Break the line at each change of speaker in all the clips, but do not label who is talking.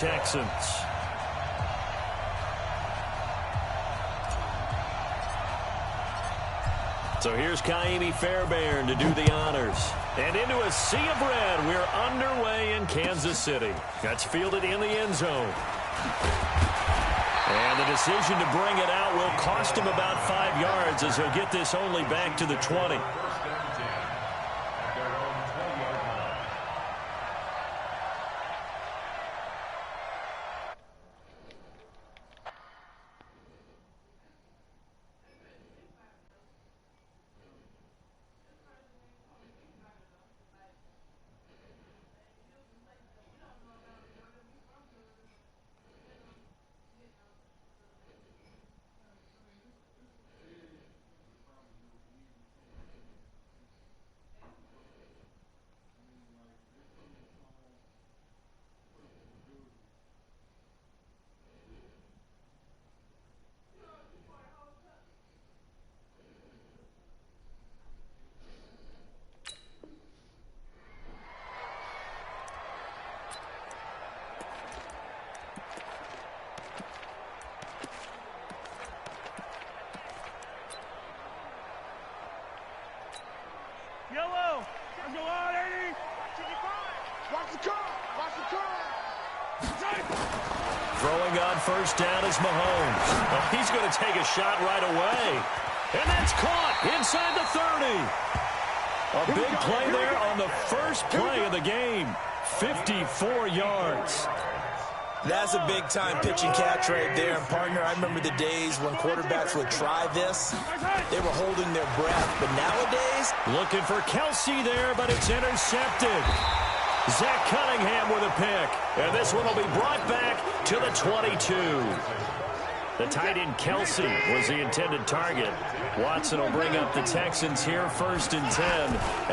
Texans. So here's Kaimi Fairbairn to do the honors. And into a sea of red, we're underway in Kansas City. That's fielded in the end zone. And the decision to bring it out will cost him about 5 yards as he'll get this only back to the 20.
Yellow! Let's go on, 80! Watch the car! Watch the car!
Throwing on first down is Mahomes. Oh, he's going to take a shot right away. And that's caught inside the 30. A big play there on the first play of the game. 54 yards.
That's a big-time pitch and catch right there. And, partner, I remember the days when quarterbacks would try this. They were holding their breath. But nowadays...
Looking for Kelsey there, but it's intercepted. Zach Cunningham with a pick. And this one will be brought back to the 22. The tight end Kelsey was the intended target. Watson will bring up the Texans here, 1st and 10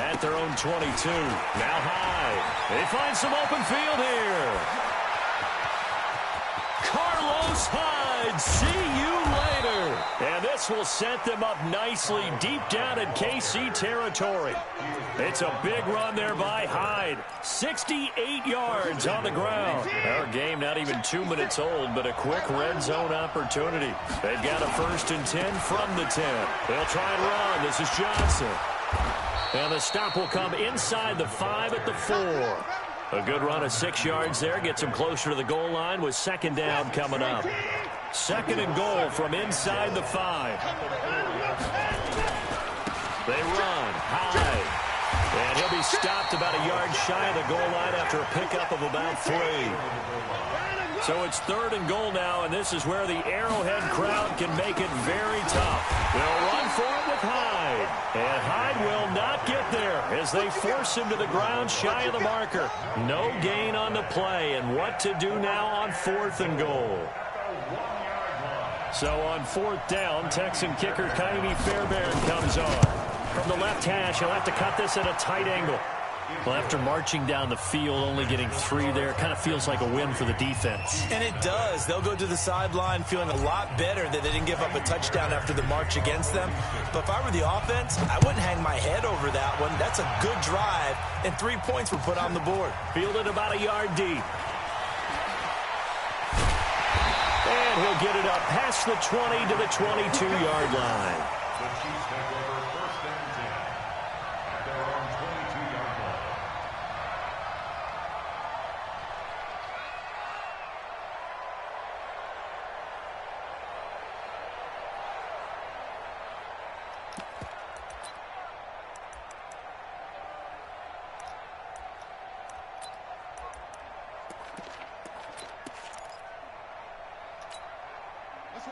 at their own 22. Now Hyde. They find some open field here. Carlos Hyde, see you later. And this will set them up nicely deep down in KC territory. It's a big run there by Hyde. 68 yards on the ground. Our game not even 2 minutes old, but a quick red zone opportunity. They've got a 1st and 10 from the 10. They'll try and run. This is Johnson. And the stop will come inside the 5 at the 4. A good run of 6 yards there. Gets him closer to the goal line with 2nd down coming up. 2nd and goal from inside the 5. They run high. And he'll be stopped about a yard shy of the goal line after a pickup of about 3. So it's 3rd and goal now, and this is where the Arrowhead crowd can make it very tough. They'll run for it with Hyde. And Hyde will not get there as they force him to the ground shy of the marker. No gain on the play, and what to do now on 4th and goal. So on 4th down, Texan kicker Kaimi Fairbairn comes on. From the left hash, he'll have to cut this at a tight angle. Well, after marching down the field, only getting 3 there, kind of feels like a win for the defense.
And it does. They'll go to the sideline feeling a lot better that they didn't give up a touchdown after the march against them. But if I were the offense, I wouldn't hang my head over that one. That's a good drive, and 3 points were put on the board.
Fielded about a yard deep. And he'll get it up past the 20 to the 22-yard line.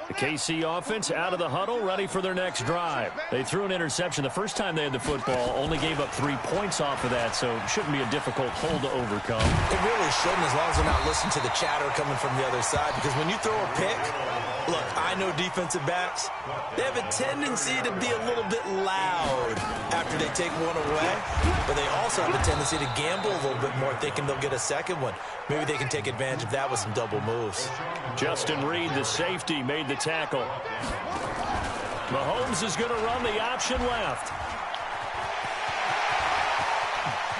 The KC offense out of the huddle, ready for their next drive. They threw an interception the first time they had the football, only gave up 3 points off of that, so it shouldn't be a difficult hole to overcome.
It really shouldn't, as long as they're not listening to the chatter coming from the other side, because when you throw a pick, look, I know defensive backs, they have a tendency to be a little bit loud after they take one away, but they also have a tendency to gamble a little bit more, thinking they'll get a second one. Maybe they can take advantage of that with some double moves.
Justin Reed, the safety, made the tackle. Mahomes is going to run the option left.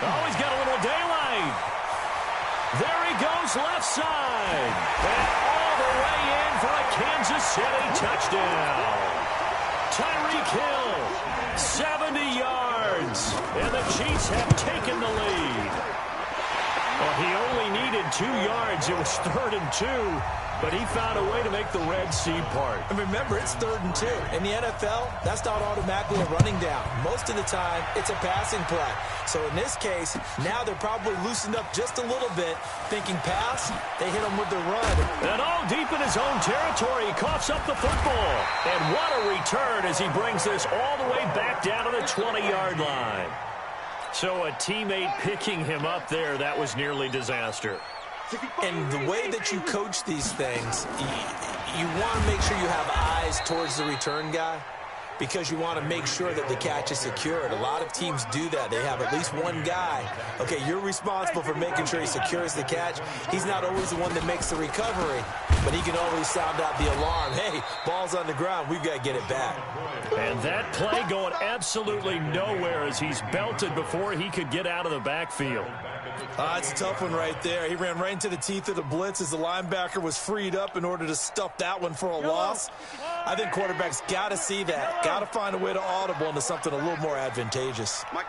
Oh, he's got a little daylight. There he goes left side. And all the way in for a Kansas City touchdown. Tyreek Hill, 70 yards. And the Chiefs have taken the lead. Well, he only needed 2 yards. It was 3rd and 2. But he found a way to make the Red Sea part.
And remember, it's 3rd and 2. In the NFL, that's not automatically a running down. Most of the time, it's a passing play. So in this case, now they're probably loosened up just a little bit, thinking pass, they hit him with the run.
And all deep in his own territory, he coughs up the football. And what a return as he brings this all the way back down to the 20-yard line. So a teammate picking him up there, that was nearly disaster.
And the way that you coach these things, you want to make sure you have eyes towards the return guy because you want to make sure that the catch is secured. A lot of teams do that. They have at least one guy. Okay, you're responsible for making sure he secures the catch. He's not always the one that makes the recovery, but he can always sound out the alarm. Hey, ball's on the ground. We've got to get it back.
And that play going absolutely nowhere as he's belted before he could get out of the backfield.
It's a tough one right there. He ran right into the teeth of the blitz as the linebacker was freed up in order to stuff that one for a loss. I think quarterbacks got to see that. Got to find a way to audible into something a little more advantageous.
On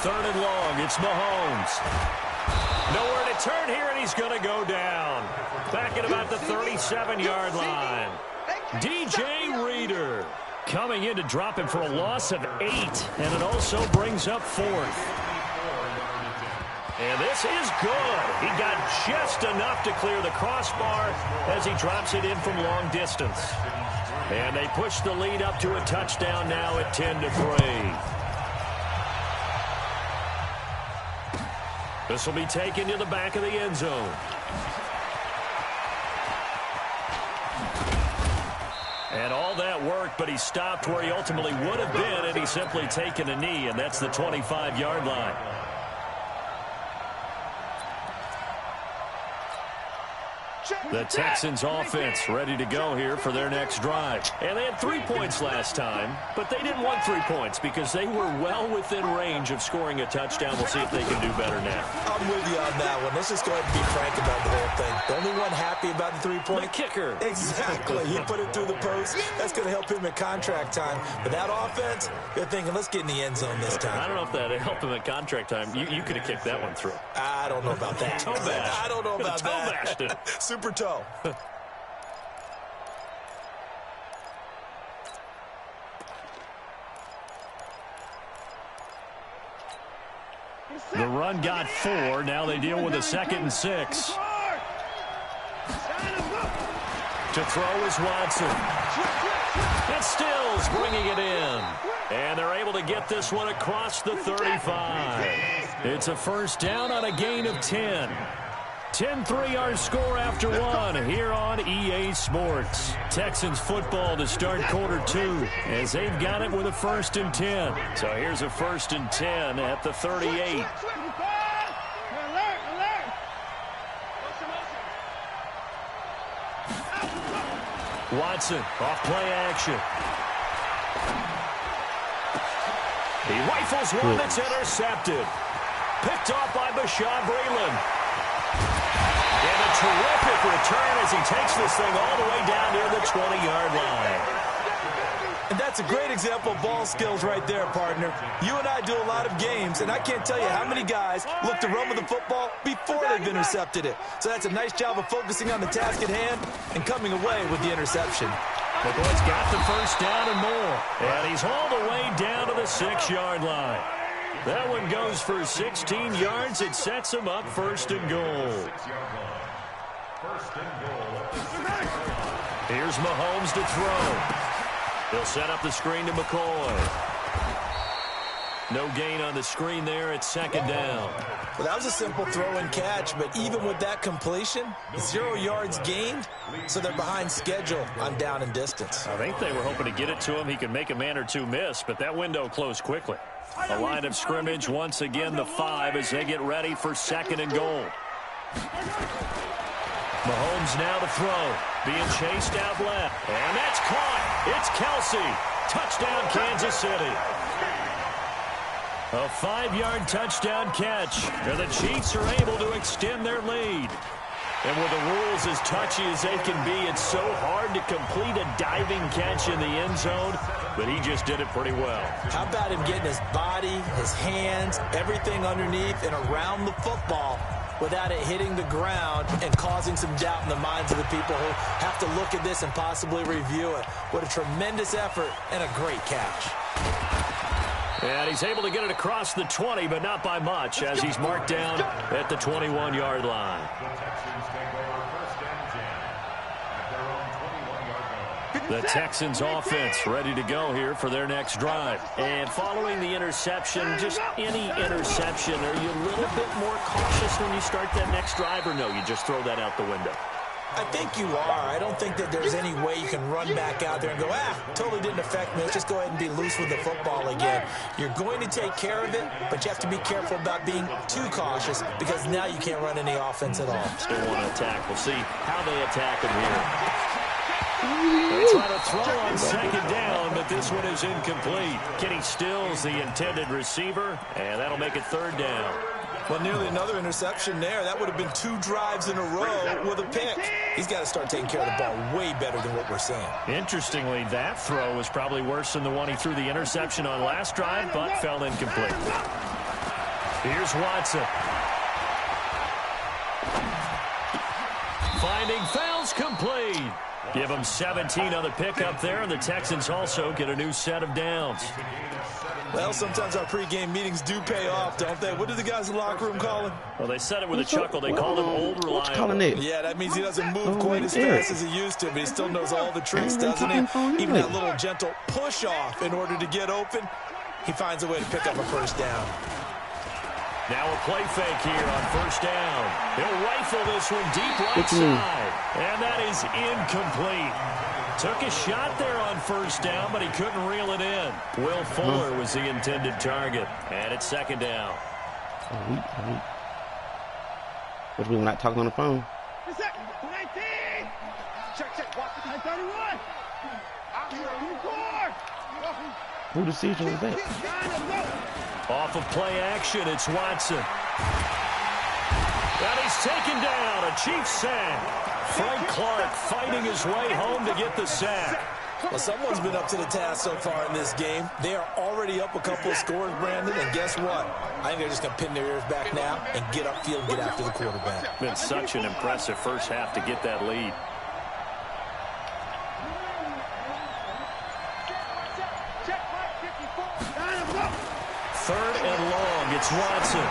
3rd and long, it's Mahomes. Nowhere to turn here, and he's going to go down. Back at about the 37-yard line. DJ Reader coming in to drop him for a loss of 8, and it also brings up 4th. And this is good. He got just enough to clear the crossbar as he drops it in from long distance. And they push the lead up to a touchdown now at 10-3. This will be taken to the back of the end zone. And all that worked, but he stopped where he ultimately would have been, and he's simply taken a knee, and that's the 25-yard line. The Texans offense ready to go here for their next drive. And they had 3 points last time, but they didn't want 3 points because they were well within range of scoring a touchdown. We'll see if they can do better now.
I'm with you on that one. Let's just go ahead and be frank about the whole thing. The only one happy about the 3-point?
The kicker.
Exactly. He put it through the post. That's going to help him at contract time. But that offense, they're thinking, let's get in the end zone this time.
I don't know if that helped him at contract time. You could have kicked that one through.
I don't know about that.
Toe bash.
I don't know about
toe
that.
Bashed it.
Super toe.
The run got 4. Now they deal with a 2nd and 6. To throw is Watson. And Stills bringing it in. And they're able to get this one across the 35. It's a first down on a gain of 10. 10-3 our score after 1 here on EA Sports. Texans football to start quarter 2 as they've got it with a 1st and 10. So here's a 1st and 10 at the 38. Watson off play action. He rifles one that's intercepted. Picked off by Bashaud Breeland. And a terrific return as he takes this thing all the way down near the 20-yard line.
And that's a great example of ball skills right there, partner. You and I do a lot of games, and I can't tell you how many guys look to run with the football before they've intercepted it. So that's a nice job of focusing on the task at hand and coming away with the interception.
The boy's got the first down and more. And he's all the way down to the 6-yard line. That one goes for 16 yards. It sets him up 1st and goal. Here's Mahomes to throw. He'll set up the screen to McCoy. No gain on the screen there. It's 2nd down.
Well, that was a simple throw and catch, but even with that completion, 0 yards gained, so they're behind schedule on down and distance.
I think they were hoping to get it to him. He could make a man or two miss, but that window closed quickly. The line of scrimmage, once again, the 5 as they get ready for 2nd and goal. Mahomes now to throw. Being chased out left. And that's caught. It's Kelsey. Touchdown, Kansas City. A 5-yard touchdown catch. And the Chiefs are able to extend their lead. And with the rules as touchy as they can be, it's so hard to complete a diving catch in the end zone, but he just did it pretty well.
How about him getting his body, his hands, everything underneath and around the football without it hitting the ground and causing some doubt in the minds of the people who have to look at this and possibly review it. What a tremendous effort and a great catch.
And he's able to get it across the 20, but not by much, as he's marked down at the 21-yard line. The Texans offense ready to go here for their next drive. And following the interception, just any interception, are you a little bit more cautious when you start that next drive, or no, you just throw that out the window?
I think you are. I don't think that there's any way you can run back out there and go, totally didn't affect me. Let's just go ahead and be loose with the football again. You're going to take care of it, but you have to be careful about being too cautious because now you can't run any offense at all.
Still want to attack. We'll see how they attack him here. They try to throw on second down, but this one is incomplete. Kenny Stills, the intended receiver, and that'll make it third down.
Well, nearly another interception there. That would have been 2 drives in a row with a pick. He's got to start taking care of the ball way better than what we're seeing.
Interestingly, that throw was probably worse than the one he threw the interception on last drive, but fell incomplete. Here's Watson. Finding fouls complete. Give them 17 on the pickup there, and the Texans also get a new set of downs.
Well, sometimes our pregame meetings do pay off, don't they? What do the guys in the locker room call him?
Well, they said it with a chuckle. They called him old reliable.
Yeah, that means he doesn't move quite as fast as he used to, but he still knows all the tricks, doesn't he? Even that little gentle push-off in order to get open, he finds a way to pick up a first down.
Now a play fake here on first down. He'll rifle this one deep right side. And that is incomplete. Took a shot there on first down, but he couldn't reel it in. Will Fuller was the intended target. And it's second down.
Which we're not talking on the phone. Who decision was that?
Off of play action, it's Watson. And he's taken down, a Chiefs sack. Frank Clark fighting his way home to get the sack.
Well, someone's been up to the task so far in this game. They are already up a couple of scores, Brandon, and guess what? I think they're just going to pin their ears back now and get upfield and get after the quarterback.
Been such an impressive first half to get that lead. Third and long, it's Watson.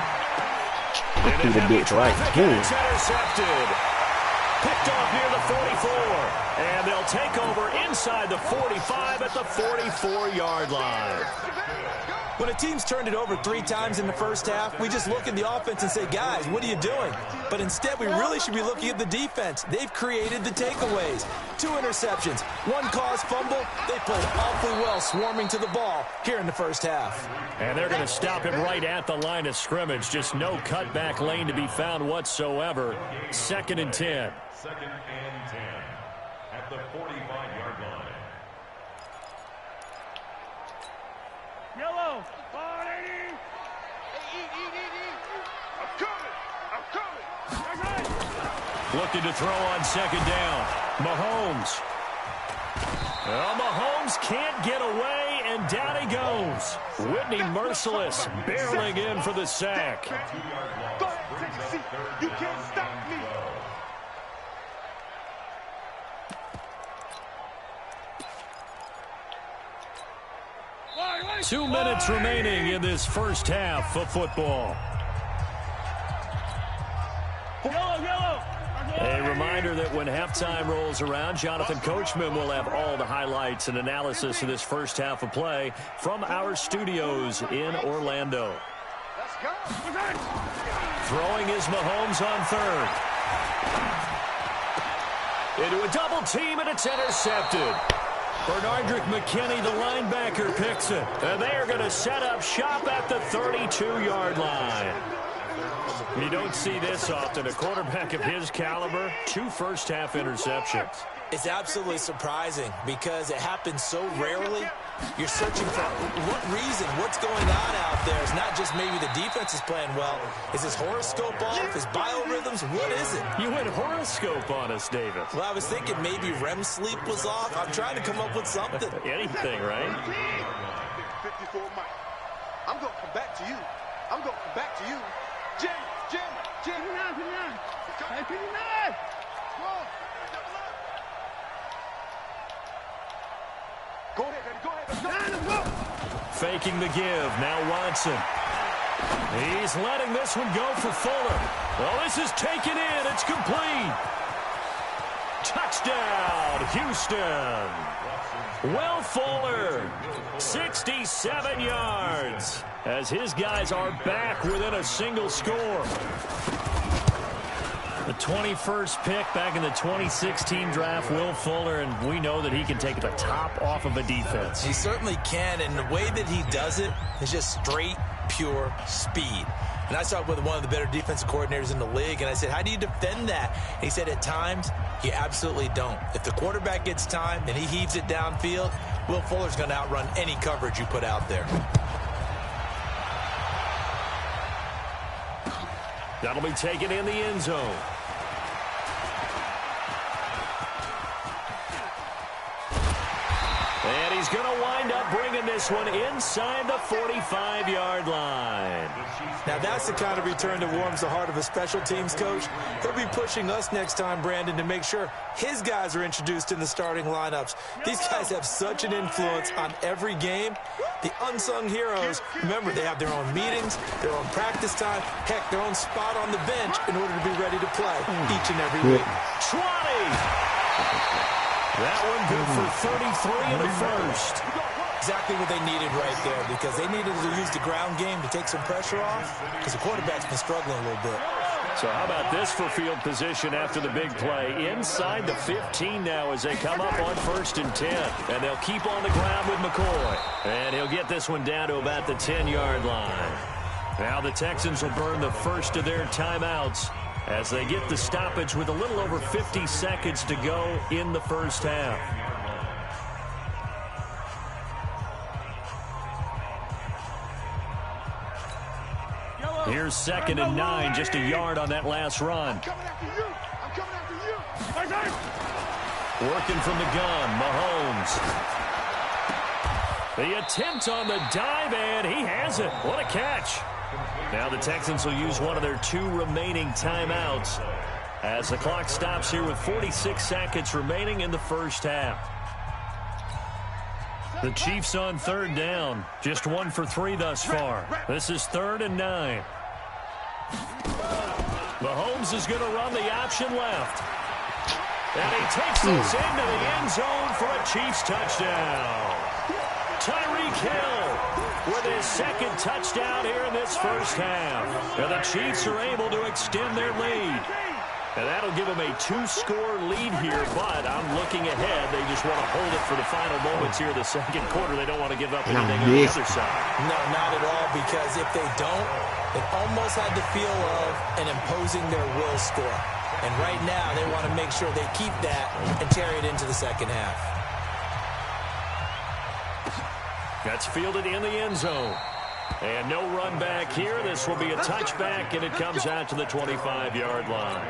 And
the bitch right.
It's intercepted. Picked off near the 44. And they'll take over inside the 45 at the 44-yard line.
When a team's turned it over 3 times in the first half, we just look at the offense and say, guys, what are you doing? But instead, we really should be looking at the defense. They've created the takeaways. 2 interceptions, 1 caused fumble. They played awfully well swarming to the ball here in the first half.
And they're going to stop him right at the line of scrimmage. Just no cutback lane to be found whatsoever. 2nd and 10.
2nd and 10 at the 45-yard line.
Yellow, 480. I'm coming.
Looking to throw on second down. Mahomes. Well, Mahomes can't get away, and down he goes. Whitney Merciless barreling in for the sack.
You can't stop me.
2 minutes remaining in this first half of football. A reminder that when halftime rolls around, Jonathan Coachman will have all the highlights and analysis of this first half of play from our studios in Orlando. Throwing is Mahomes on third. Into a double team, and it's intercepted. Bernardrick McKinney, the linebacker, picks it. And they are going to set up shop at the 32-yard line. You don't see this often. A quarterback of his caliber, 2 first-half interceptions.
It's absolutely surprising because it happens so rarely. You're searching for what reason, what's going on out there. It's not just maybe the defense is playing well. Is his horoscope off? His biorhythms? What is it?
You went horoscope on us, Davis.
Well, I was thinking maybe REM sleep was off. I'm trying to come up with something.
Anything, right?
54 Mike. I'm going to come back to you. I'm going to come back to you. Jim. 59. Hey, 59. Go ahead. Let's go.
Faking the give. Now Watson. He's letting this one go for Fuller. Well, this is taken in. It's complete. Touchdown, Houston. Will Fuller, 67 yards, as his guys are back within a single score. The 21st pick back in the 2016 draft, Will Fuller, and we know that he can take the top off of a defense.
He certainly can, and the way that he does it is just straight, pure speed. And I talked with one of the better defensive coordinators in the league, and I said, how do you defend that? And he said, at times, you absolutely don't. If the quarterback gets time and he heaves it downfield, Will Fuller's going to outrun any coverage you put out there.
That'll be taken in the end zone. And he's going to wind up bringing this one inside the 45-yard line.
Now, that's the kind of return that warms the heart of a special teams coach. He'll be pushing us next time, Brandon, to make sure his guys are introduced in the starting lineups. These guys have such an influence on every game. The unsung heroes, remember, they have their own meetings, their own practice time, heck, their own spot on the bench in order to be ready to play each and every week.
20! That one good for 33 in the first.
Exactly what they needed right there, because they needed to use the ground game to take some pressure off, because the quarterback's been struggling a little bit.
So how about this for field position after the big play? Inside the 15 now as they come up on 1st and 10. And they'll keep on the ground with McCoy. And he'll get this one down to about the 10-yard line. Now the Texans will burn the first of their timeouts as they get the stoppage with a little over 50 seconds to go in the first half. Here's 2nd and 9, just a yard on that last run.
I'm coming after you.
Working from the gun, Mahomes. The attempt on the dive, and he has it. What a catch. Now the Texans will use one of their 2 remaining timeouts as the clock stops here with 46 seconds remaining in the first half. The Chiefs on 3rd down. Just 1 for 3 thus far. This is 3rd and 9. Mahomes is going to run the option left. And he takes this into the end zone for a Chiefs touchdown. Tyreek Hill with his 2nd touchdown here in this first half. And the Chiefs are able to extend their lead. And that'll give them a 2-score lead here, but I'm looking ahead. They just want to hold it for the final moments here in the second quarter. They don't want to give up anything on the other side.
No, not at all, because if they don't, it almost had the feel of an imposing their will score. And right now, they want to make sure they keep that and carry it into the second half.
That's fielded in the end zone. And no run back here. This will be a touchback, and it comes out to the 25-yard line.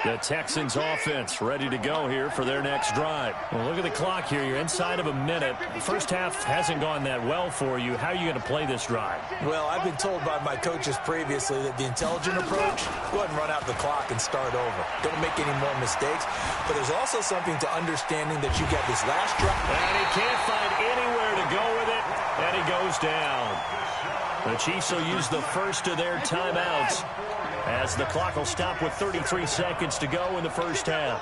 The Texans offense ready to go here for their next drive. Well, look at the clock here. You're inside of a minute. The first half hasn't gone that well for you. How are you going to play this drive?
Well, I've been told by my coaches previously that the intelligent approach, go ahead and run out the clock and start over. Don't make any more mistakes. But there's also something to understanding that you got this last drive.
And he can't find anywhere to go with it, and he goes down. The Chiefs will use the first of their timeouts as the clock will stop with 33 seconds to go in the first half.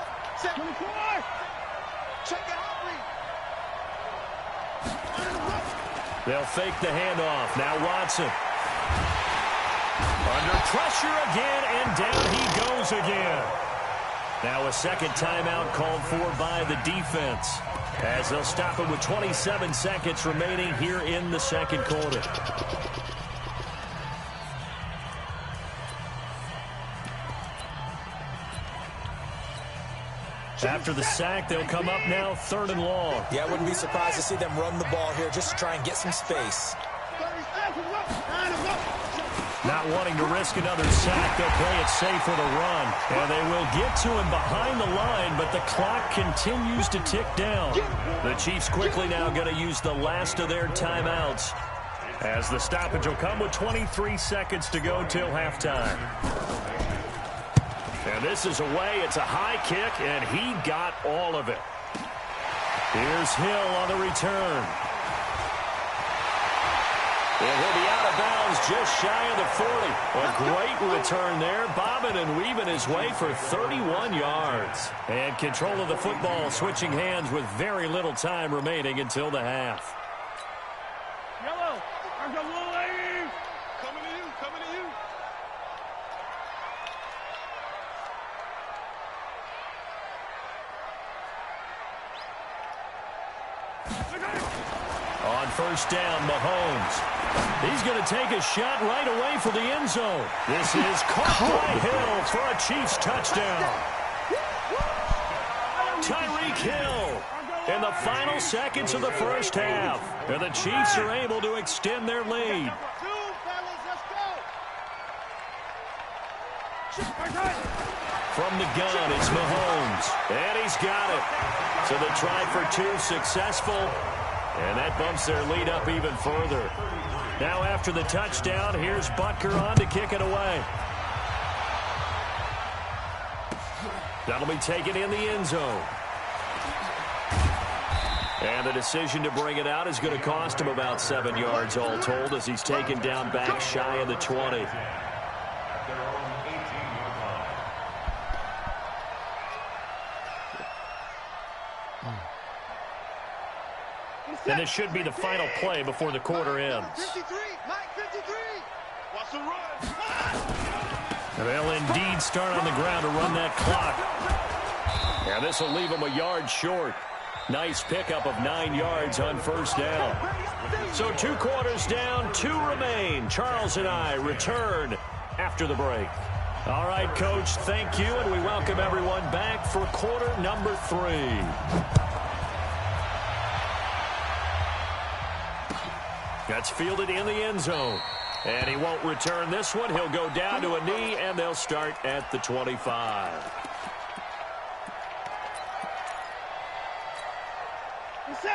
They'll fake the handoff. Now Watson. Under pressure again, and down he goes again. Now a 2nd timeout called for by the defense as they'll stop it with 27 seconds remaining here in the second quarter. After the sack, they'll come up now 3rd and long.
Yeah, I wouldn't be surprised to see them run the ball here just to try and get some space.
Not wanting to risk another sack, they'll play it safe with a run. And they will get to him behind the line, but the clock continues to tick down. The Chiefs quickly now going to use the last of their timeouts, as the stoppage will come with 23 seconds to go till halftime. And this is away. It's a high kick, and he got all of it. Here's Hill on the return. And he'll be out of bounds just shy of the 40. A great return there, bobbing and weaving his way for 31 yards. And control of the football, switching hands with very little time remaining until the half.
Yellow, I got little lady. Coming to you, coming to you.
On 1st down, Mahomes. He's going to take a shot right away for the end zone. This is caught by Hill for a Chiefs touchdown. Tyreek Hill in the final seconds of the first half. And the Chiefs are able to extend their lead. From the gun, it's Mahomes. And he's got it. So the try for 2 successful. And that bumps their lead up even further. Now after the touchdown, here's Butker on to kick it away. That'll be taken in the end zone. And the decision to bring it out is going to cost him about 7 yards all told, as he's taken down back shy of the 20. And this should be the final play before the quarter ends.
53, Mike 53. Watch the run.
They'll indeed start on the ground to run that clock. And this will leave them a yard short. Nice pickup of 9 yards on 1st down. So 2 quarters down, 2 remain. Charles and I return after the break. All right, Coach, thank you, and we welcome everyone back for quarter number 3. That's fielded in the end zone. And he won't return this one. He'll go down to a knee, and they'll start at the 25.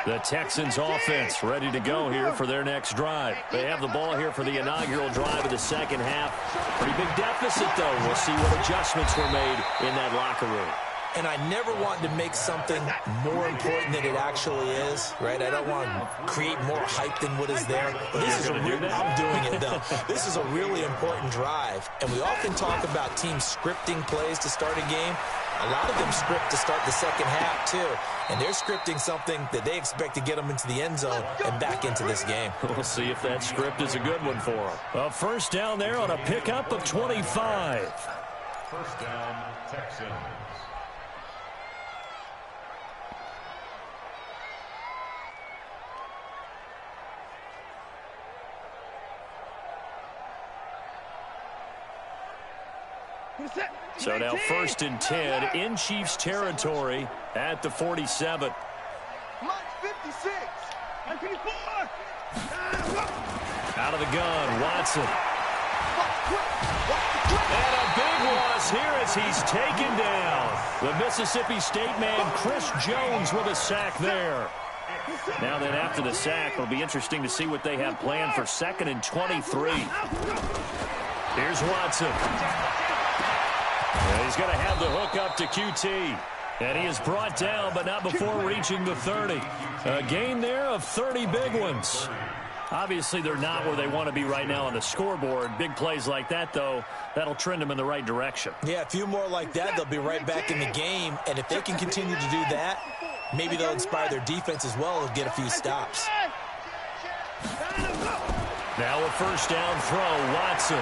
The Texans offense ready to go here for their next drive. They have the ball here for the inaugural drive of the second half. Pretty big deficit, though. We'll see what adjustments were made in that locker room.
And I never want to make something more important than it actually is, right? I don't want to create more hype than what is there. But this is I'm doing it, though. This is a really important drive. And we often talk about teams scripting plays to start a game. A lot of them script to start the second half, too. And they're scripting something that they expect to get them into the end zone and back into this game.
We'll see if that script is a good one for them. A 1st down there on a pickup of 25.
1st down, Texans.
So now 1st and 10 in Chiefs territory at the 47.
Mike 56.
Out of the gun, Watson. And a big loss here as he's taken down. The Mississippi State man, Chris Jones, with a sack there. Now then, after the sack, it'll be interesting to see what they have planned for 2nd and 23. Here's Watson. And he's going to have the hook up to QT. And he is brought down, but not before reaching the 30. A gain there of 30 big ones. Obviously, they're not where they want to be right now on the scoreboard. Big plays like that, though, that'll trend them in the right direction.
Yeah, a few more like that, they'll be right back in the game. And if they can continue to do that, maybe they'll inspire their defense as well and get a few stops.
Now a 1st down throw, Watson.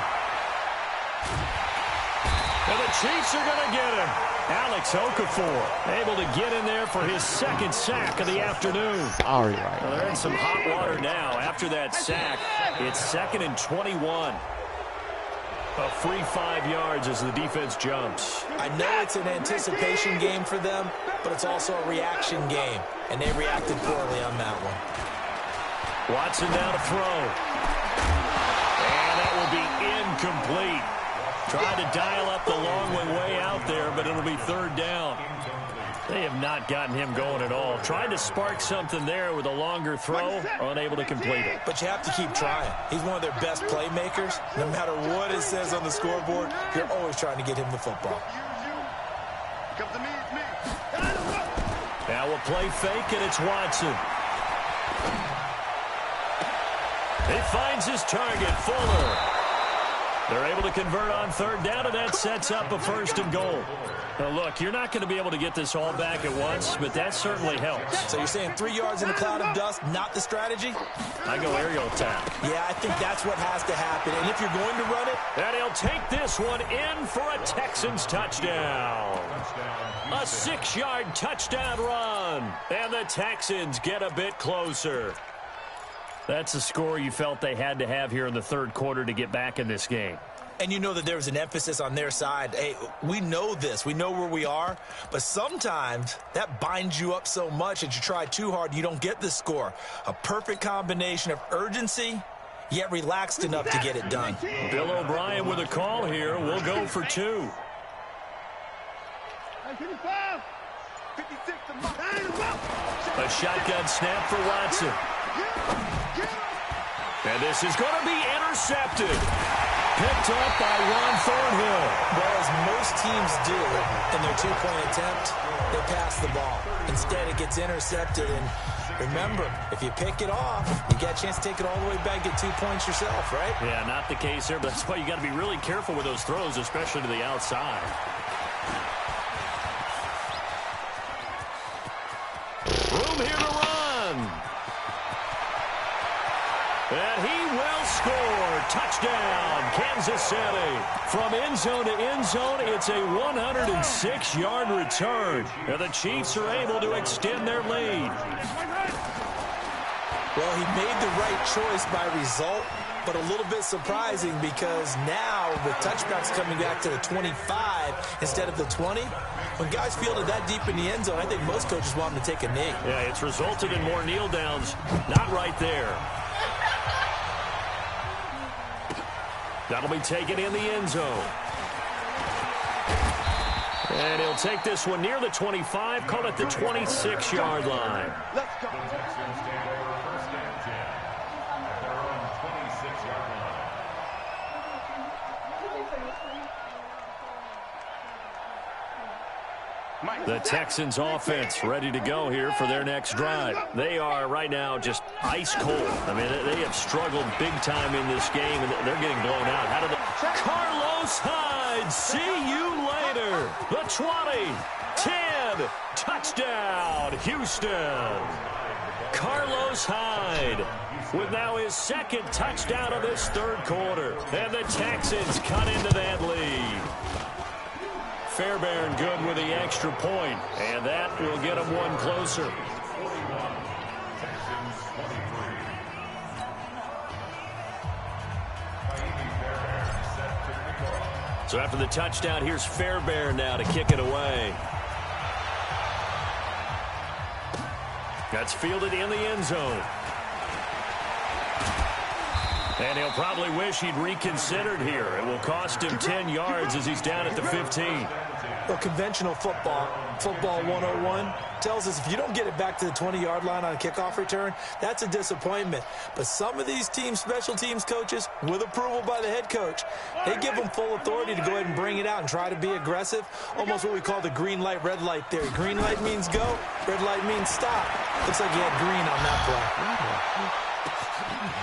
And the Chiefs are going to get him. Alex Okafor able to get in there for his 2nd sack of the afternoon.
Sorry, right.
Well, they're in some hot water now. After that sack, it's 2nd and 21. A free 5 yards as the defense jumps.
I know it's an anticipation game for them, but it's also a reaction game, and they reacted poorly on that one.
Watson now to throw. And that will be incomplete. Tried to dial up the long one way out there, but it'll be third down. They have not gotten him going at all. Tried to spark something there with a longer throw, unable to complete it.
But you have to keep trying. He's one of their best playmakers. No matter what it says on the scoreboard, you're always trying to get him the football.
Now we'll play fake, and it's Watson. He finds his target, Fuller. They're able to convert on third down, and that sets up a 1st and goal. Now, look, you're not going to be able to get this all back at once, but that certainly helps.
So you're saying 3 yards in a cloud of dust, not the strategy?
I go aerial attack.
Yeah, I think that's what has to happen. And if you're going to run it...
And he'll take this one in for a Texans touchdown. A 6-yard touchdown run. And the Texans get a bit closer. That's a score you felt they had to have here in the third quarter to get back in this game.
And you know that there was an emphasis on their side. Hey, we know this. We know where we are. But sometimes that binds you up so much that you try too hard, you don't get the score. A perfect combination of urgency, yet relaxed enough to get it done.
Bill O'Brien with a call here. We'll go for 2. A shotgun snap for Watson. And this is going to be intercepted. Picked up by Ron Thornhill.
Well, as most teams do in their 2-point attempt, they pass the ball. Instead, it gets intercepted. And remember, if you pick it off, you get a chance to take it all the way back, get 2 points yourself, right?
Yeah, not the case here, but that's why you got to be really careful with those throws, especially to the outside. Room here to run. And he will score. Touchdown, Kansas City. From end zone to end zone, it's a 106-yard return. And the Chiefs are able to extend their lead.
Well, he made the right choice by result, but a little bit surprising because now with touchbacks coming back to the 25 instead of the 20, when guys fielded that deep in the end zone, I think most coaches want them to take a knee.
Yeah, it's resulted in more kneel downs. Not right there. That'll be taken in the end zone. And he'll take this one near the 25, call it the 26-yard line.
Let's go. The Texans take over 1st and 10 at their own 26-yard line.
The Texans offense ready to go here for their next drive. They are right now just ice cold. I mean, they have struggled big time in this game, and they're getting blown out. How did Carlos Hyde, see you later. The 20, 10, touchdown, Houston. Carlos Hyde with now his 2nd touchdown of this third quarter. And the Texans cut into that lead. Fairbairn good with the extra point, and that will get them one closer. So after the touchdown, here's Fairbairn now to kick it away. That's fielded in the end zone. And he'll probably wish he'd reconsidered here. It will cost him 10 yards as he's down at the 15.
Well, conventional football 101, tells us if you don't get it back to the 20-yard line on a kickoff return, that's a disappointment. But some of these teams, special teams coaches, with approval by the head coach, they give them full authority to go ahead and bring it out and try to be aggressive, almost what we call the green light, red light theory. Green light means go, red light means stop. Looks like he had green on that play.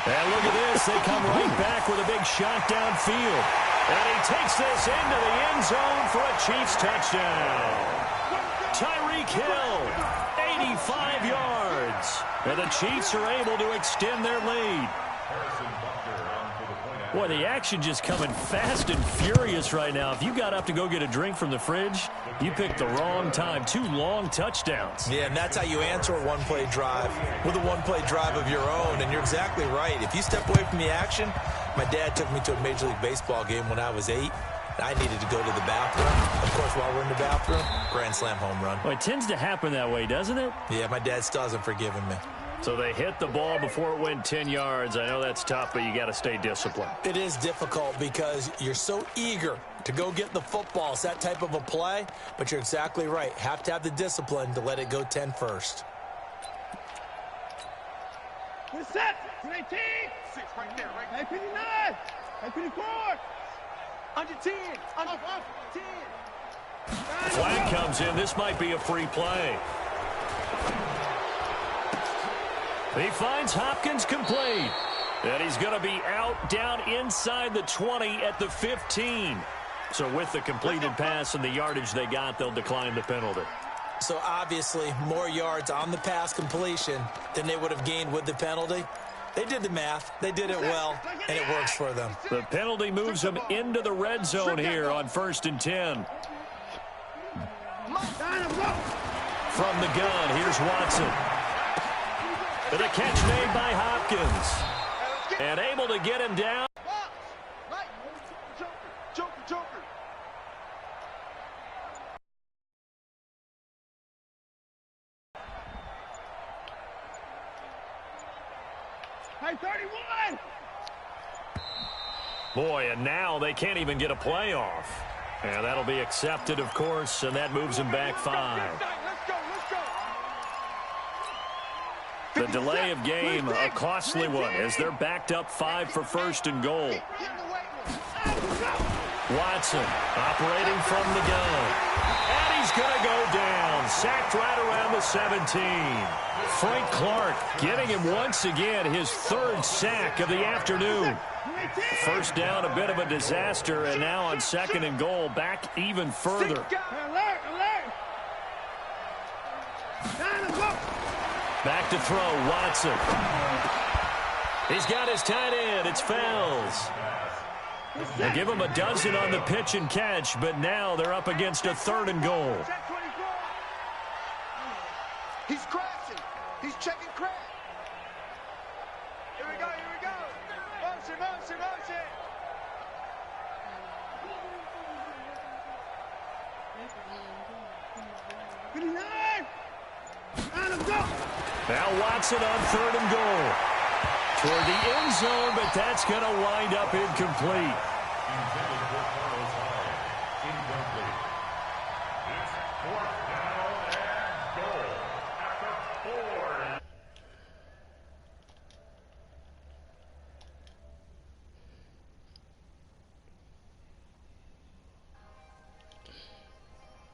And look at this. They come right back with a big shot downfield. And he takes this into the end zone for a Chiefs touchdown. Tyreek Hill, 85 yards. And the Chiefs are able to extend their lead. Boy, the action just coming fast and furious right now. If you got up to go get a drink from the fridge, you picked the wrong time. 2 long touchdowns.
Yeah, and that's how you answer a one-play drive with a one-play drive of your own. And you're exactly right. If you step away from the action, My dad took me to a Major League Baseball game when I was 8. I needed to go to the bathroom. Of course, while we're in the bathroom, grand slam home run.
Well, it tends to happen that way, doesn't it?
Yeah, my dad still hasn't forgiven me.
So they hit the ball before it went 10 yards. I know that's tough, but you got to stay disciplined.
It is difficult because you're so eager to go get the football. It's that type of a play, but you're exactly right. Have to have the discipline to let it go 10 first.
Set. 18. 6 right there, right? 59. 54. Under 10. Under 10.
Flag comes in. This might be a free play. He finds Hopkins complete. And he's going to be out down inside the 20 at the 15. So with the completed pass and the yardage they got, they'll decline the penalty.
So obviously more yards on the pass completion than they would have gained with the penalty. They did the math. They did it well, and it works for them.
The penalty moves them into the red zone here on 1st and 10. From the gun, here's Watson. And the catch made by Hopkins. And able to get him down.
Joker. Hey, 31!
Boy, and now they can't even get a play off. And that'll be accepted, of course, and that moves them back 5.
Let's go.
The delay of game, a costly one, as they're backed up 5 for 1st and goal. Watson operating from the gun. And he's going to go down. Sacked right around the 17. Frank Clark getting him once again his 3rd sack of the afternoon. First down, a bit of a disaster, and now on 2nd and goal, back even further. Back to throw, Watson. He's got his tight end. It's Fells. They give him a dozen on the pitch and catch, but now they're up against a 3rd and goal.
He's crashing. He's checking crash. Here we go. Motion.
Now Watson on 3rd and goal. Toward the end zone, but that's going to wind up incomplete.
Intended for Carlos Hyde. Incomplete. It's 4th